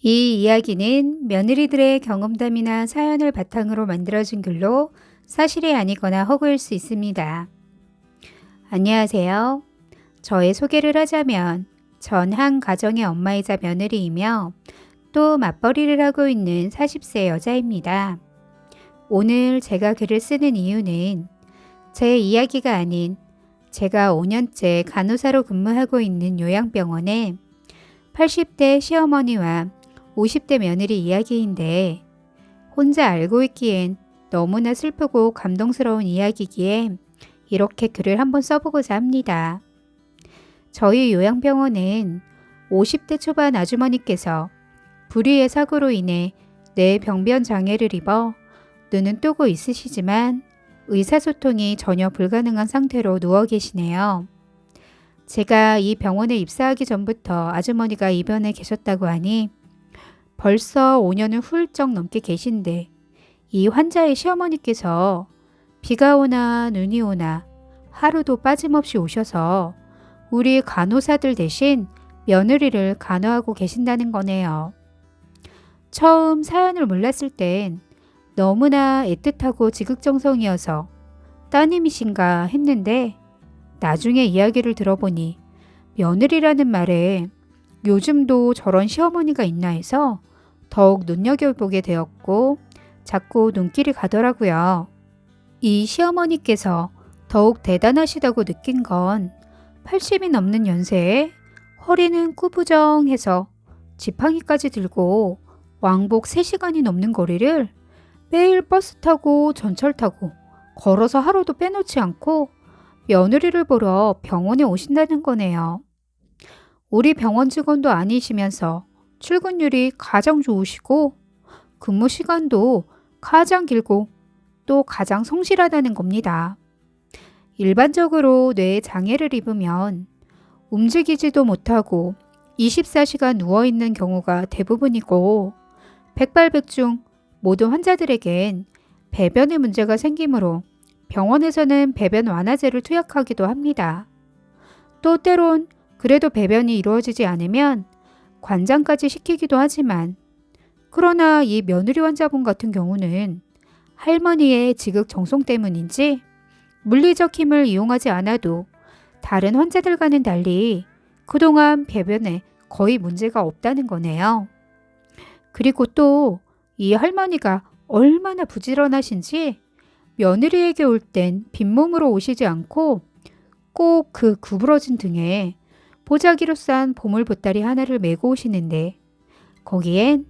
이 이야기는 며느리들의 경험담이나 사연을 바탕으로 만들어진 글로 사실이 아니거나 허구일 수 있습니다. 안녕하세요. 저의 소개를 하자면 전 한 가정의 엄마이자 며느리이며 또 맞벌이를 하고 있는 40세 여자입니다. 오늘 제가 글을 쓰는 이유는 제 이야기가 아닌 제가 5년째 간호사로 근무하고 있는 요양병원에 80대 시어머니와 50대 며느리 이야기인데 혼자 알고 있기엔 너무나 슬프고 감동스러운 이야기기에 이렇게 글을 한번 써보고자 합니다. 저희 요양병원은 50대 초반 아주머니께서 불의의 사고로 인해 뇌병변 장애를 입어 눈은 뜨고 있으시지만 의사소통이 전혀 불가능한 상태로 누워 계시네요. 제가 이 병원에 입사하기 전부터 아주머니가 입원해 계셨다고 하니 벌써 5년을 훌쩍 넘게 계신데 이 환자의 시어머니께서 비가 오나 눈이 오나 하루도 빠짐없이 오셔서 우리 간호사들 대신 며느리를 간호하고 계신다는 거네요. 처음 사연을 몰랐을 땐 너무나 애틋하고 지극정성이어서 따님이신가 했는데 나중에 이야기를 들어보니 며느리라는 말에 요즘도 저런 시어머니가 있나 해서 더욱 눈여겨보게 되었고 자꾸 눈길이 가더라고요. 이 시어머니께서 더욱 대단하시다고 느낀 건 80이 넘는 연세에 허리는 꾸부정해서 지팡이까지 들고 왕복 3시간이 넘는 거리를 매일 버스 타고 전철 타고 걸어서 하루도 빼놓지 않고 며느리를 보러 병원에 오신다는 거네요. 우리 병원 직원도 아니시면서 출근율이 가장 좋으시고 근무 시간도 가장 길고 또 가장 성실하다는 겁니다. 일반적으로 뇌에 장애를 입으면 움직이지도 못하고 24시간 누워있는 경우가 대부분이고 백발백중 모든 환자들에겐 배변에 문제가 생기므로 병원에서는 배변 완화제를 투약하기도 합니다. 또 때론 그래도 배변이 이루어지지 않으면 관장까지 시키기도 하지만 그러나 이 며느리 환자분 같은 경우는 할머니의 지극정성 때문인지 물리적 힘을 이용하지 않아도 다른 환자들과는 달리 그동안 배변에 거의 문제가 없다는 거네요. 그리고 또 이 할머니가 얼마나 부지런하신지 며느리에게 올 땐 빈몸으로 오시지 않고 꼭 그 구부러진 등에 보자기로 싼 보물 보따리 하나를 메고 오시는데 거기엔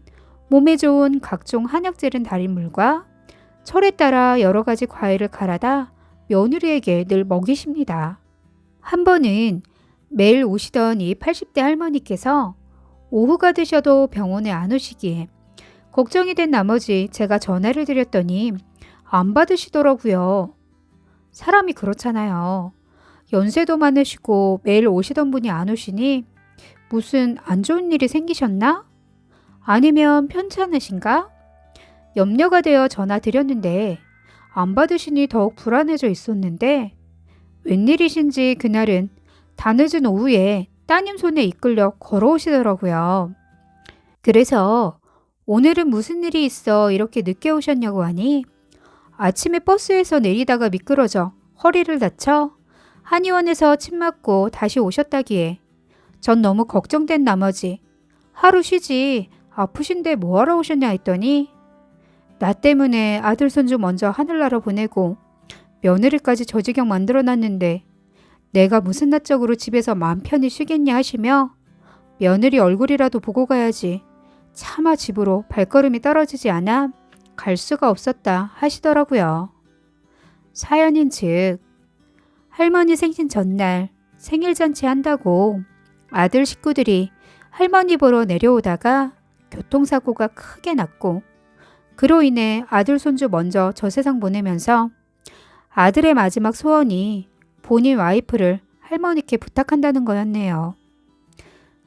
몸에 좋은 각종 한약 재른 달인물과 철에 따라 여러 가지 과일을 갈아다 며느리에게 늘 먹이십니다. 한 번은 매일 오시던 이 80대 할머니께서 오후가 되셔도 병원에 안 오시기에 걱정이 된 나머지 제가 전화를 드렸더니 안 받으시더라고요. 사람이 그렇잖아요. 연세도 많으시고 매일 오시던 분이 안 오시니 무슨 안 좋은 일이 생기셨나? 아니면 편찮으신가? 염려가 되어 전화 드렸는데 안 받으시니 더욱 불안해져 있었는데 웬일이신지 그날은 다 늦은 오후에 따님 손에 이끌려 걸어오시더라고요. 그래서 오늘은 무슨 일이 있어 이렇게 늦게 오셨냐고 하니 아침에 버스에서 내리다가 미끄러져 허리를 다쳐 한의원에서 침 맞고 다시 오셨다기에 전 너무 걱정된 나머지 하루 쉬지 아프신데 뭐하러 오셨냐 했더니 나 때문에 아들 손주 먼저 하늘나라 보내고 며느리까지 저 지경 만들어놨는데 내가 무슨 낯짝으로 집에서 마음 편히 쉬겠냐 하시며 며느리 얼굴이라도 보고 가야지 차마 집으로 발걸음이 떨어지지 않아 갈 수가 없었다 하시더라고요. 사연인즉 할머니 생신 전날 생일잔치 한다고 아들 식구들이 할머니 보러 내려오다가 교통사고가 크게 났고 그로 인해 아들 손주 먼저 저 세상 보내면서 아들의 마지막 소원이 본인 와이프를 할머니께 부탁한다는 거였네요.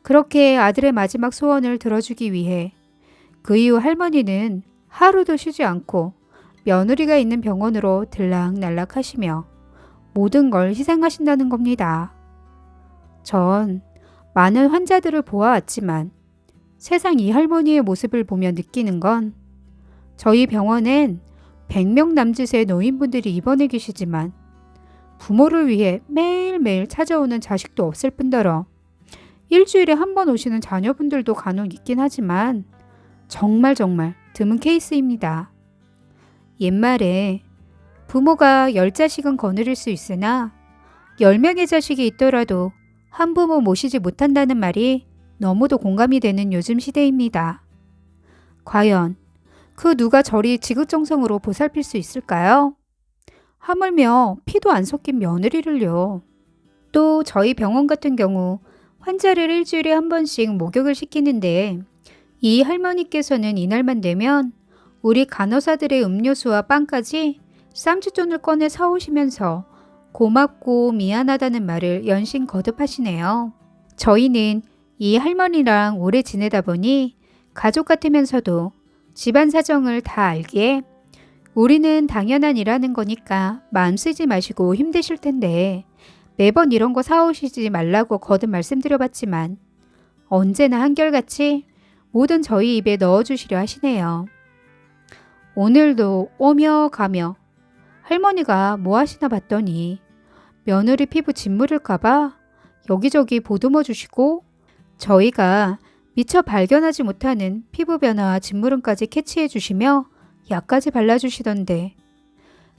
그렇게 아들의 마지막 소원을 들어주기 위해 그 이후 할머니는 하루도 쉬지 않고 며느리가 있는 병원으로 들락날락 하시며 모든 걸 희생하신다는 겁니다. 전 많은 환자들을 보아왔지만 세상 이 할머니의 모습을 보며 느끼는 건 저희 병원엔 100명 남짓의 노인분들이 입원해 계시지만 부모를 위해 매일매일 찾아오는 자식도 없을 뿐더러 일주일에 한 번 오시는 자녀분들도 간혹 있긴 하지만 정말 드문 케이스입니다. 옛말에 부모가 10자식은 거느릴 수 있으나 10명의 자식이 있더라도 한 부모 모시지 못한다는 말이 너무도 공감이 되는 요즘 시대입니다. 과연 그 누가 저리 지극정성으로 보살필 수 있을까요? 하물며 피도 안 섞인 며느리를요. 또 저희 병원 같은 경우 환자를 일주일에 한 번씩 목욕을 시키는데 이 할머니께서는 이날만 되면 우리 간호사들의 음료수와 빵까지 쌈짓돈을 꺼내 사오시면서 고맙고 미안하다는 말을 연신 거듭하시네요. 저희는 이 할머니랑 오래 지내다 보니 가족 같으면서도 집안 사정을 다 알기에 우리는 당연한 일하는 거니까 마음 쓰지 마시고 힘드실 텐데 매번 이런 거 사오시지 말라고 거듭 말씀드려봤지만 언제나 한결같이 뭐든 저희 입에 넣어주시려 하시네요. 오늘도 오며 가며 할머니가 뭐 하시나 봤더니 며느리 피부 짓무를까봐 여기저기 보듬어 주시고 저희가 미처 발견하지 못하는 피부 변화와 짓무름까지 캐치해 주시며 약까지 발라주시던데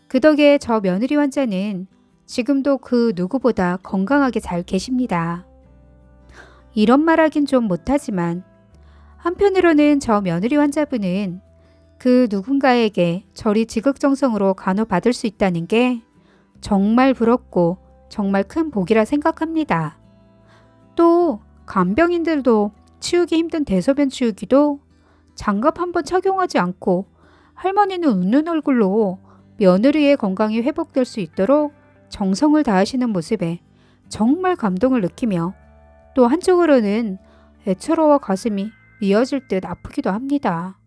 그 덕에 저 며느리 환자는 지금도 그 누구보다 건강하게 잘 계십니다. 이런 말 하긴 좀 못하지만 한편으로는 저 며느리 환자분은 그 누군가에게 저리 지극정성으로 간호받을 수 있다는 게 정말 부럽고 정말 큰 복이라 생각합니다. 또 간병인들도 치우기 힘든 대소변 치우기도 장갑 한번 착용하지 않고 할머니는 웃는 얼굴로 며느리의 건강이 회복될 수 있도록 정성을 다하시는 모습에 정말 감동을 느끼며 또 한쪽으로는 애처로워 가슴이 미어질 듯 아프기도 합니다.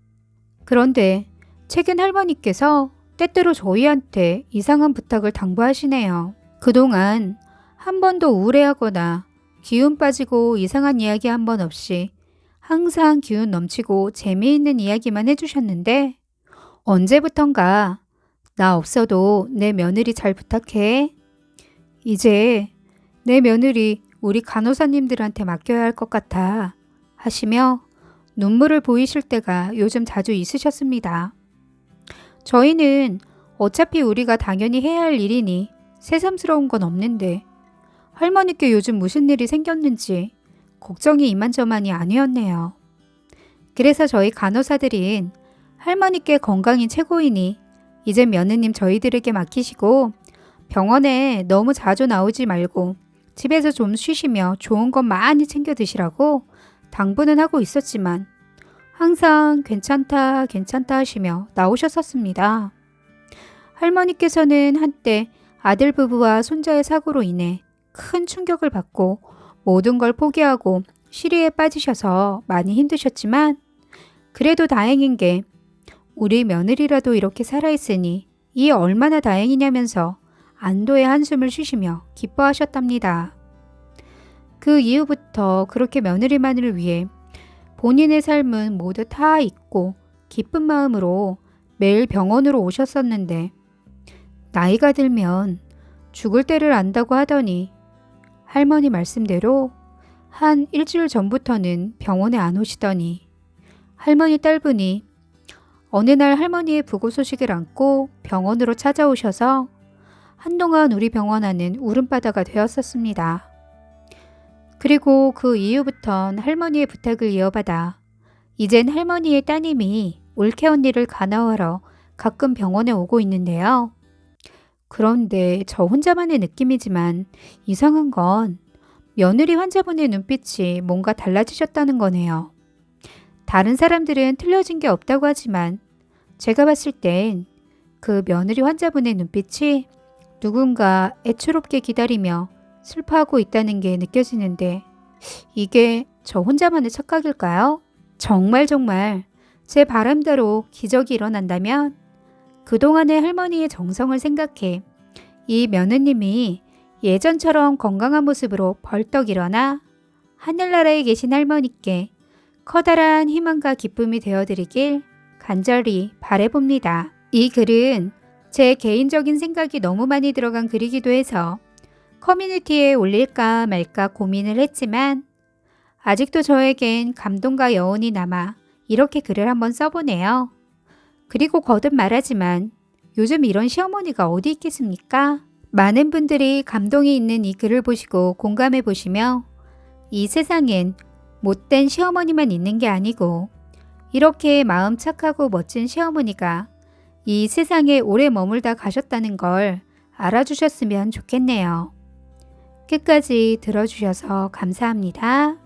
그런데 최근 할머니께서 때때로 저희한테 이상한 부탁을 당부하시네요. 그동안 한 번도 우울해하거나 기운 빠지고 이상한 이야기 한 번 없이 항상 기운 넘치고 재미있는 이야기만 해주셨는데 언제부턴가 나 없어도 내 며느리 잘 부탁해. 이제 내 며느리 우리 간호사님들한테 맡겨야 할 것 같아 하시며 눈물을 보이실 때가 요즘 자주 있으셨습니다. 저희는 어차피 우리가 당연히 해야 할 일이니 새삼스러운 건 없는데 할머니께 요즘 무슨 일이 생겼는지 걱정이 이만저만이 아니었네요. 그래서 저희 간호사들인 할머니께 건강이 최고이니 이제 며느님 저희들에게 맡기시고 병원에 너무 자주 나오지 말고 집에서 좀 쉬시며 좋은 것 많이 챙겨 드시라고 당부는 하고 있었지만 항상 괜찮다 하시며 나오셨었습니다. 할머니께서는 한때 아들 부부와 손자의 사고로 인해 큰 충격을 받고 모든 걸 포기하고 시리에 빠지셔서 많이 힘드셨지만 그래도 다행인 게 우리 며느리라도 이렇게 살아있으니 이 얼마나 다행이냐면서 안도의 한숨을 쉬시며 기뻐하셨답니다. 그 이후부터 그렇게 며느리만을 위해 본인의 삶은 모두 다 잊고 기쁜 마음으로 매일 병원으로 오셨었는데 나이가 들면 죽을 때를 안다고 하더니 할머니 말씀대로 한 일주일 전부터는 병원에 안 오시더니 할머니 딸분이 어느 날 할머니의 부고 소식을 안고 병원으로 찾아오셔서 한동안 우리 병원 안은 울음바다가 되었었습니다. 그리고 그 이후부턴 할머니의 부탁을 이어받아 이젠 할머니의 따님이 올케 언니를 간호하러 가끔 병원에 오고 있는데요. 그런데 저 혼자만의 느낌이지만 이상한 건 며느리 환자분의 눈빛이 뭔가 달라지셨다는 거네요. 다른 사람들은 틀려진 게 없다고 하지만 제가 봤을 땐 그 며느리 환자분의 눈빛이 누군가 애처롭게 기다리며 슬퍼하고 있다는 게 느껴지는데 이게 저 혼자만의 착각일까요? 정말 제 바람대로 기적이 일어난다면 그동안의 할머니의 정성을 생각해 이 며느님이 예전처럼 건강한 모습으로 벌떡 일어나 하늘나라에 계신 할머니께 커다란 희망과 기쁨이 되어드리길 간절히 바라봅니다. 이 글은 제 개인적인 생각이 너무 많이 들어간 글이기도 해서 커뮤니티에 올릴까 말까 고민을 했지만 아직도 저에겐 감동과 여운이 남아 이렇게 글을 한번 써보네요. 그리고 거듭 말하지만 요즘 이런 시어머니가 어디 있겠습니까? 많은 분들이 감동이 있는 이 글을 보시고 공감해 보시며 이 세상엔 못된 시어머니만 있는 게 아니고 이렇게 마음 착하고 멋진 시어머니가 이 세상에 오래 머물다 가셨다는 걸 알아주셨으면 좋겠네요. 끝까지 들어주셔서 감사합니다.